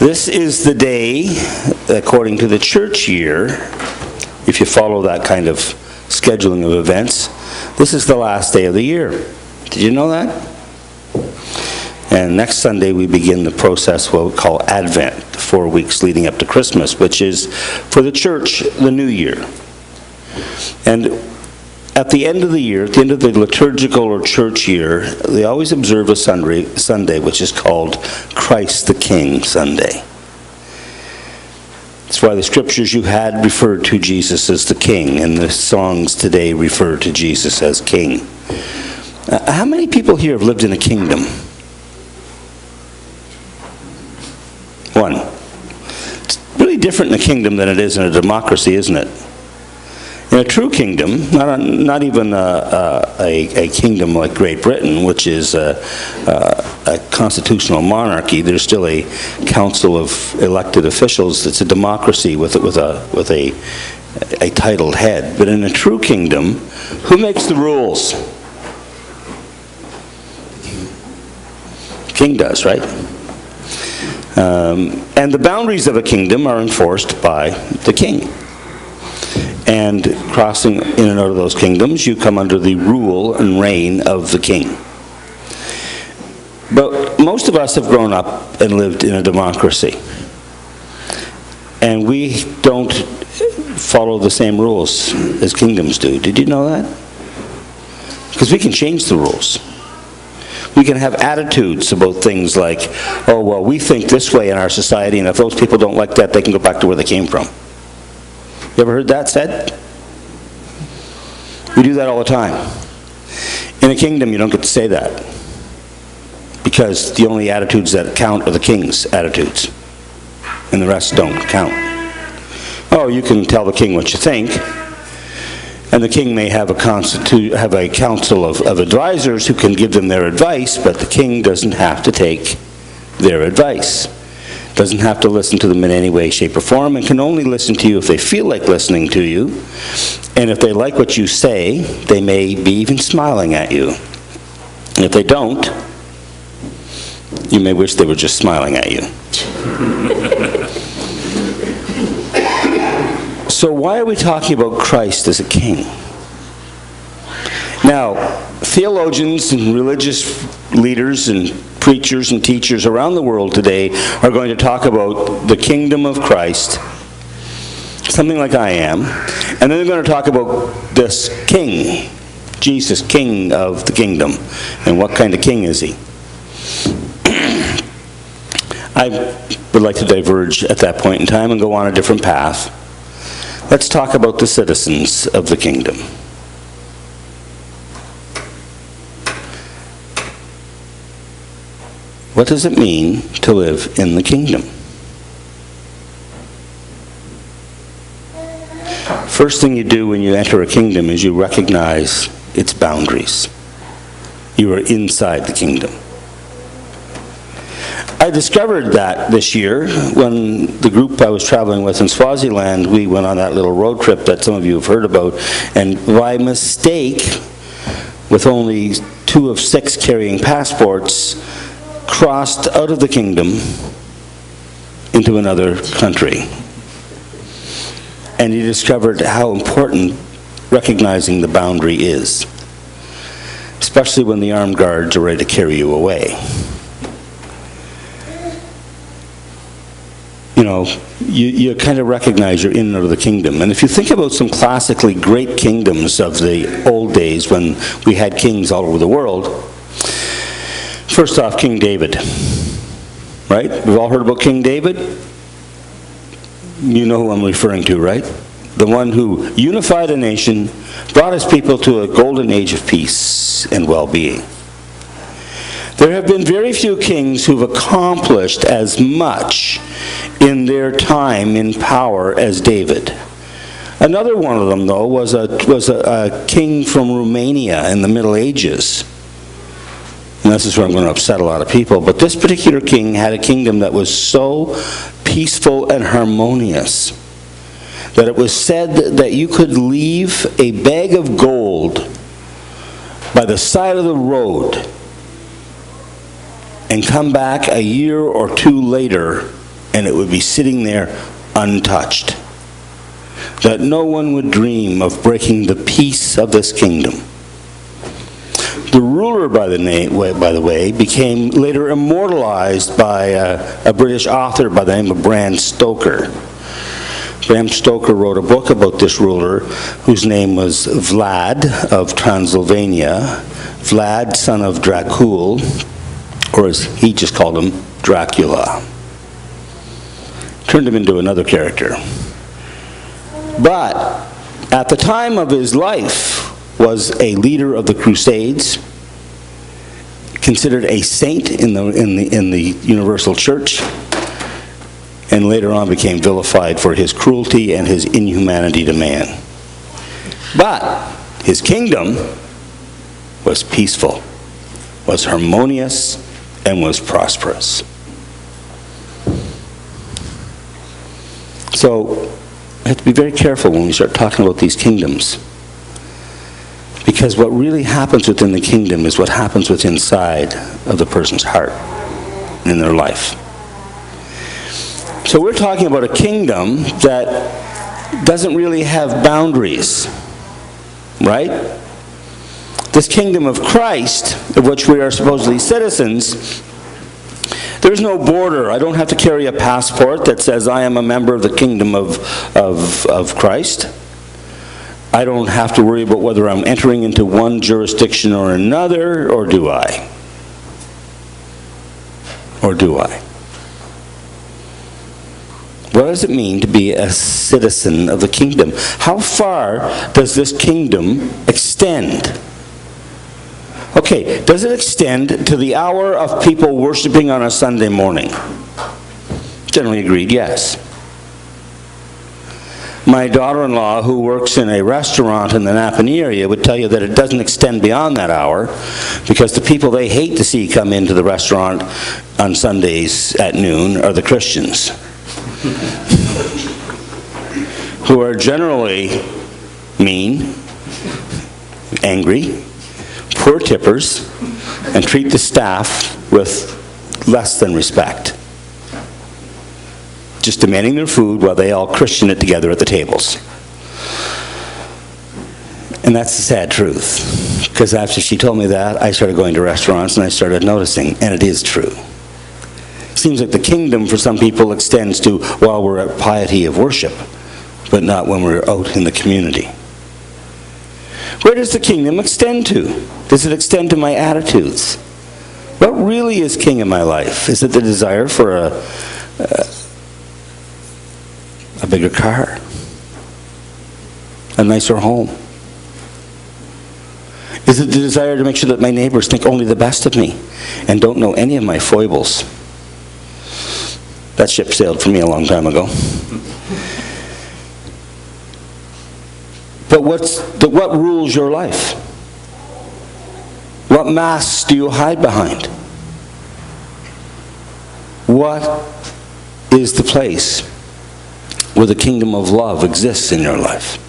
This is the day, according to the church year, if you follow that kind of scheduling of events, this is the last day of the year. Did you know that? And next Sunday we begin the process, what we call Advent, 4 weeks leading up to Christmas, which is, for the church, the new year. And at the end of the year, at the end of the liturgical or church year, they always observe a Sunday which is called Christ the King Sunday. That's why the scriptures you had referred to Jesus as the King, and the songs today refer to Jesus as King. How many people here have lived in a kingdom? One. It's really different in a kingdom than it is in a democracy, isn't it? In a true kingdom, not even a kingdom like Great Britain, which is a constitutional monarchy, there's still a council of elected officials. It's a democracy with a titled head. But in a true kingdom, who makes the rules? The king does, right? And the boundaries of a kingdom are enforced by the king. And crossing in and out of those kingdoms, you come under the rule and reign of the king. But most of us have grown up and lived in a democracy. And we don't follow the same rules as kingdoms do. Did you know that? Because we can change the rules. We can have attitudes about things like, oh, well, we think this way in our society, and if those people don't like that, they can go back to where they came from. You ever heard that said? We do that all the time. In a kingdom, you don't get to say that, because the only attitudes that count are the king's attitudes, and the rest don't count. Oh, you can tell the king what you think, and the king may have a council of advisors who can give them their advice, but the king doesn't have to take their advice. Doesn't have to listen to them in any way, shape, or form, and can only listen to you if they feel like listening to you. And if they like what you say, they may be even smiling at you. And if they don't, you may wish they were just smiling at you. So why are we talking about Christ as a king? Now, theologians and religious leaders and preachers and teachers around the world today are going to talk about the kingdom of Christ, something like I am, and then they're going to talk about this king, Jesus, king of the kingdom, and what kind of king is he? I would like to diverge at that point in time and go on a different path. Let's talk about the citizens of the kingdom. What does it mean to live in the kingdom? First thing you do when you enter a kingdom is you recognize its boundaries. You are inside the kingdom. I discovered that this year when the group I was traveling with in Swaziland, we went on that little road trip that some of you have heard about, and by mistake, with only 2 of 6 carrying passports, crossed out of the kingdom into another country. And he discovered how important recognizing the boundary is, especially when the armed guards are ready to carry you away. You know, you kind of recognize you're in and out of the kingdom. And if you think about some classically great kingdoms of the old days when we had kings all over the world, first off, King David, right? We've all heard about King David. You know who I'm referring to, right? The one who unified a nation, brought his people to a golden age of peace and well-being. There have been very few kings who've accomplished as much in their time in power as David. Another one of them, though, was a king from Romania in the Middle Ages. And this is where I'm going to upset a lot of people. But this particular king had a kingdom that was so peaceful and harmonious that it was said that you could leave a bag of gold by the side of the road and come back a year or two later and it would be sitting there untouched. That no one would dream of breaking the peace of this kingdom. The ruler, by the way, became later immortalized by a British author by the name of Bram Stoker. Bram Stoker wrote a book about this ruler whose name was Vlad of Transylvania. Vlad, son of Dracul, or as he just called him, Dracula. Turned him into another character. But at the time of his life was a leader of the Crusades, considered a saint in the Universal Church, and later on became vilified for his cruelty and his inhumanity to man. But his kingdom was peaceful, was harmonious, and was prosperous. So we have to be very careful when we start talking about these kingdoms. Because what really happens within the kingdom is what happens within inside of the person's heart and in their life. So we're talking about a kingdom that doesn't really have boundaries, right? This kingdom of Christ, of which we are supposedly citizens, there's no border. I don't have to carry a passport that says I am a member of the kingdom of Christ. I don't have to worry about whether I'm entering into one jurisdiction or another, or do I? Or do I? What does it mean to be a citizen of the kingdom? How far does this kingdom extend? Okay, does it extend to the hour of people worshiping on a Sunday morning? Generally agreed, yes. My daughter-in-law, who works in a restaurant in the Napanee area, would tell you that it doesn't extend beyond that hour, because the people they hate to see come into the restaurant on Sundays at noon are the Christians, who are generally mean, angry, poor tippers, and treat the staff with less than respect. Just demanding their food while they all Christian it together at the tables. And that's the sad truth. Because after she told me that, I started going to restaurants and I started noticing, and it is true. It seems like the kingdom for some people extends to while we're at piety of worship, but not when we're out in the community. Where does the kingdom extend to? Does it extend to my attitudes? What really is king in my life? Is it the desire for a bigger car? A nicer home? Is it the desire to make sure that my neighbors think only the best of me and don't know any of my foibles? That ship sailed for me a long time ago. But what rules your life? What masks do you hide behind? What is the place where the kingdom of love exists in your life?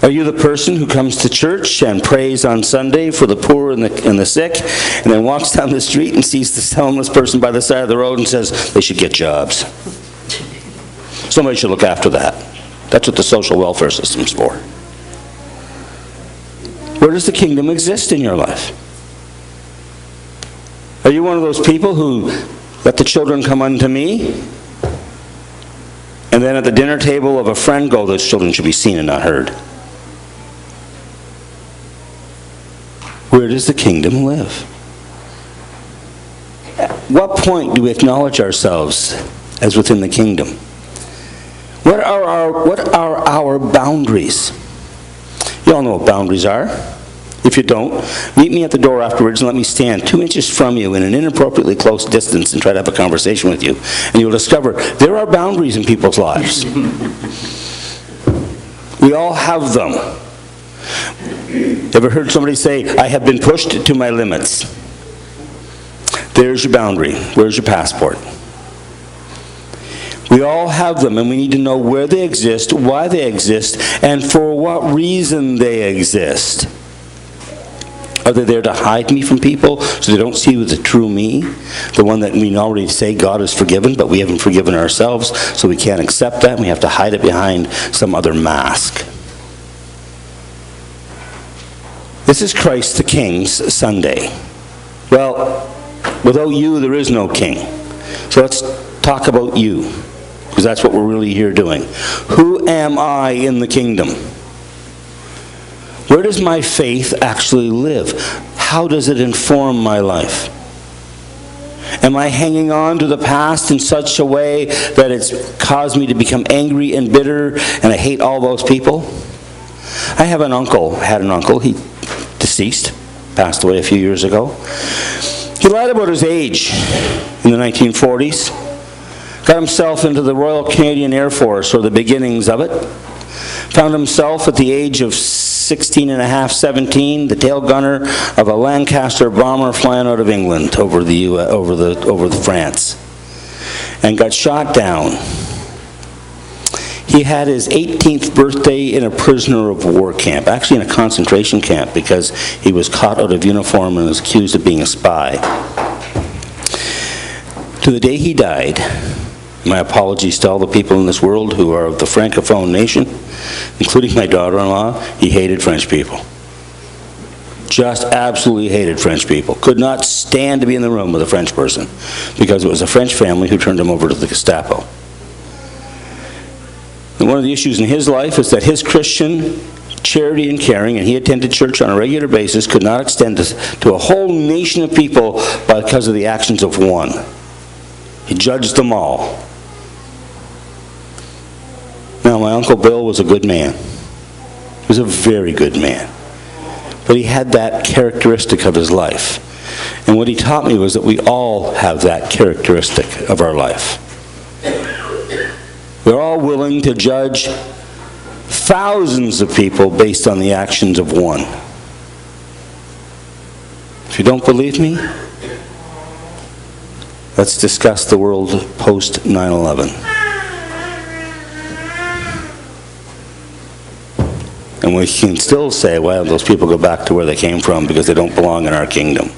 Are you the person who comes to church and prays on Sunday for the poor and the sick, and then walks down the street and sees this homeless person by the side of the road and says, they should get jobs? Somebody should look after that. That's what the social welfare system's for. Where does the kingdom exist in your life? Are you one of those people who let the children come unto me, and then at the dinner table of a friend go, those children should be seen and not heard? Where does the kingdom live? At what point do we acknowledge ourselves as within the kingdom? What are our boundaries? You all know what boundaries are. If you don't, meet me at the door afterwards and let me stand 2 inches from you in an inappropriately close distance and try to have a conversation with you. And you'll discover there are boundaries in people's lives. We all have them. Ever heard somebody say, I have been pushed to my limits? There's your boundary. Where's your passport? We all have them, and we need to know where they exist, why they exist, and for what reason they exist. Are they there to hide me from people so they don't see the true me? The one that we already say God has forgiven, but we haven't forgiven ourselves, so we can't accept that, and we have to hide it behind some other mask. This is Christ the King's Sunday. Well, without you, there is no king. So let's talk about you, because that's what we're really here doing. Who am I in the kingdom? Where does my faith actually live? How does it inform my life? Am I hanging on to the past in such a way that it's caused me to become angry and bitter, and I hate all those people? I had an uncle, he deceased, passed away a few years ago. He lied about his age in the 1940s, got himself into the Royal Canadian Air Force, or the beginnings of it, found himself at the age of 16 and a half, 17, the tail gunner of a Lancaster bomber flying out of England over France, and got shot down. He had his 18th birthday in a prisoner of war camp, actually in a concentration camp, because he was caught out of uniform and was accused of being a spy. To the day he died, my apologies to all the people in this world who are of the Francophone nation, including my daughter-in-law, he hated French people. Just absolutely hated French people. Could not stand to be in the room with a French person, because it was a French family who turned him over to the Gestapo. And one of the issues in his life is that his Christian charity and caring, and he attended church on a regular basis, could not extend to a whole nation of people because of the actions of one. He judged them all. Now, my Uncle Bill was a good man. He was a very good man. But he had that characteristic of his life. And what he taught me was that we all have that characteristic of our life. We're all willing to judge thousands of people based on the actions of one. If you don't believe me, let's discuss the world post 9/11. And we can still say, well, those people go back to where they came from because they don't belong in our kingdom.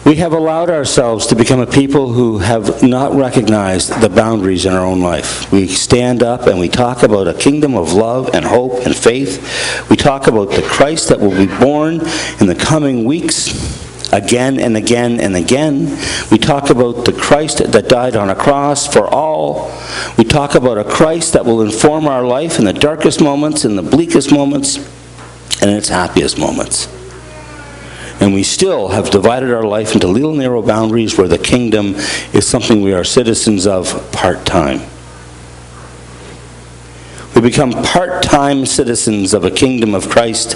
We have allowed ourselves to become a people who have not recognized the boundaries in our own life. We stand up and we talk about a kingdom of love and hope and faith. We talk about the Christ that will be born in the coming weeks, again and again and again. We talk about the Christ that died on a cross for all. We talk about a Christ that will inform our life in the darkest moments, in the bleakest moments, and in its happiest moments. And we still have divided our life into little narrow boundaries where the kingdom is something we are citizens of part-time. We become part-time citizens of a kingdom of Christ.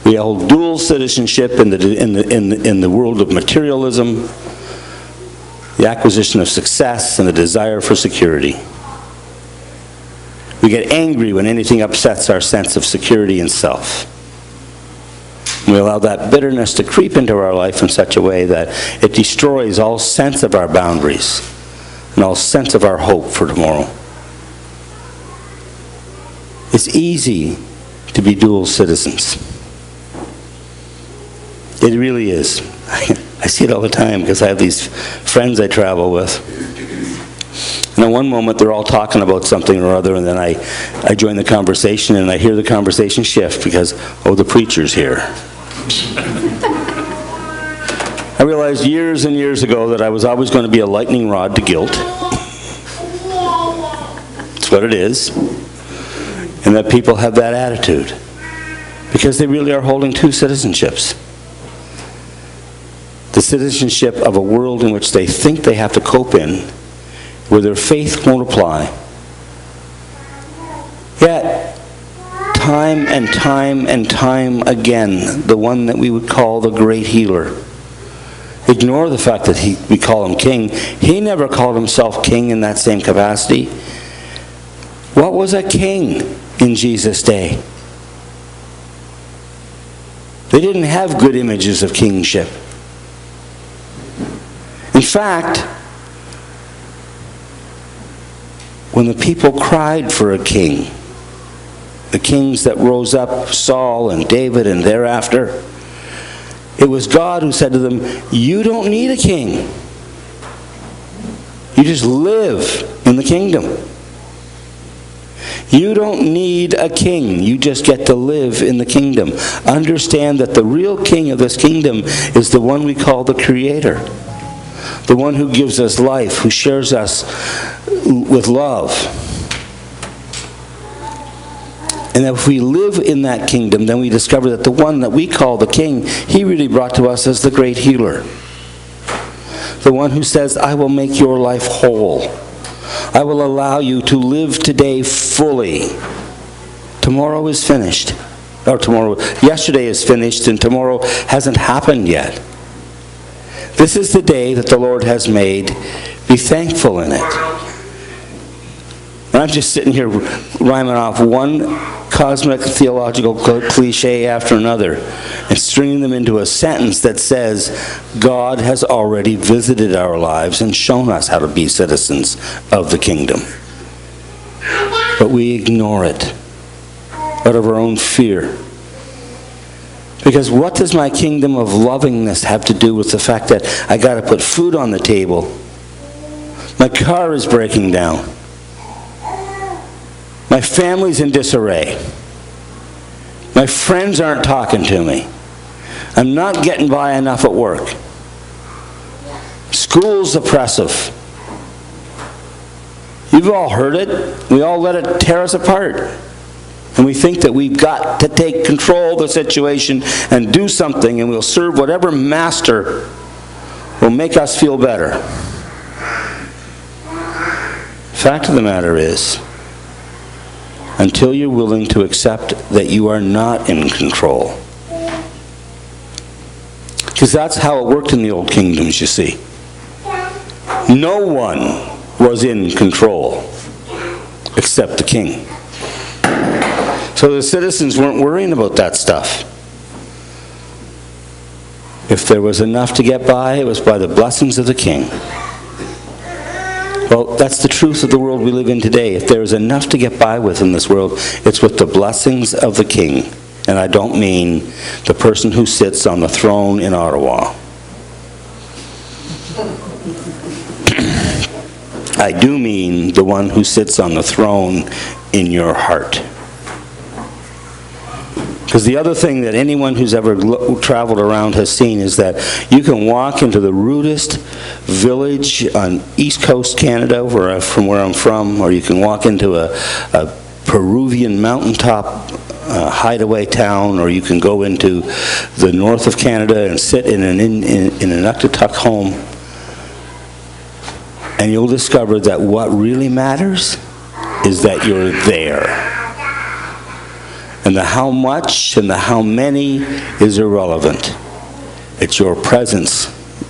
We hold dual citizenship in the world of materialism, the acquisition of success, and the desire for security. We get angry when anything upsets our sense of security and self. We allow that bitterness to creep into our life in such a way that it destroys all sense of our boundaries and all sense of our hope for tomorrow. It's easy to be dual citizens. It really is. I see it all the time because I have these friends I travel with. And at one moment they're all talking about something or other, and then I join the conversation and I hear the conversation shift because, oh, the preacher's here. I realized years and years ago that I was always going to be a lightning rod to guilt. That's what it is. And that people have that attitude because they really are holding two citizenships. The citizenship of a world in which they think they have to cope in, where their faith won't apply. Yet, time and time and time again, the one that we would call the great healer. Ignore the fact that we call him king. He never called himself king in that same capacity. What was a king in Jesus' day? They didn't have good images of kingship. In fact, when the people cried for a king, the kings that rose up, Saul and David and thereafter, it was God who said to them, you don't need a king. You just live in the kingdom. You don't need a king. You just get to live in the kingdom. Understand that the real king of this kingdom is the one we call the Creator. The one who gives us life, who shares us with love. And if we live in that kingdom, then we discover that the one that we call the king, he really brought to us as the great healer. The one who says, I will make your life whole. I will allow you to live today fully. Tomorrow is finished. Or yesterday is finished and tomorrow hasn't happened yet. This is the day that the Lord has made. Be thankful in it. And I'm just sitting here rhyming off one cosmic theological cliche after another and stringing them into a sentence that says, God has already visited our lives and shown us how to be citizens of the kingdom. But we ignore it out of our own fear. Because what does my kingdom of lovingness have to do with the fact that I got to put food on the table? My car is breaking down. My family's in disarray. My friends aren't talking to me. I'm not getting by enough at work. School's oppressive. You've all heard it. We all let it tear us apart. And we think that we've got to take control of the situation and do something, and we'll serve whatever master will make us feel better. Fact of the matter is, until you're willing to accept that you are not in control. Because that's how it worked in the old kingdoms, you see. No one was in control except the king. So the citizens weren't worrying about that stuff. If there was enough to get by, it was by the blessings of the king. Well, that's the truth of the world we live in today. If there is enough to get by with in this world, it's with the blessings of the king. And I don't mean the person who sits on the throne in Ottawa. I do mean the one who sits on the throne in your heart. Because the other thing that anyone who's ever traveled around has seen is that you can walk into the rudest village on East Coast Canada, from where I'm from, or you can walk into a Peruvian mountaintop hideaway town, or you can go into the north of Canada and sit in an Inuktitut home, and you'll discover that what really matters is that you're there. And the how much and the how many is irrelevant. It's your presence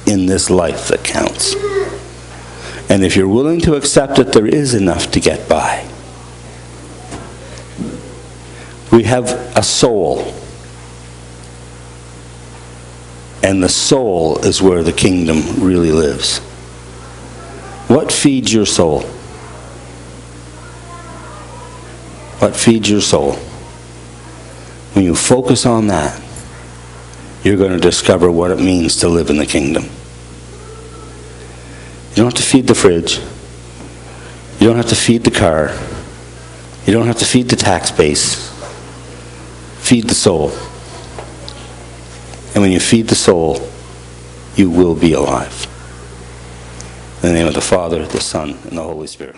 in this life that counts. And if you're willing to accept that there is enough to get by, we have a soul. And the soul is where the kingdom really lives. What feeds your soul? What feeds your soul? When you focus on that, you're going to discover what it means to live in the kingdom. You don't have to feed the fridge. You don't have to feed the car. You don't have to feed the tax base. Feed the soul. And when you feed the soul, you will be alive. In the name of the Father, the Son, and the Holy Spirit.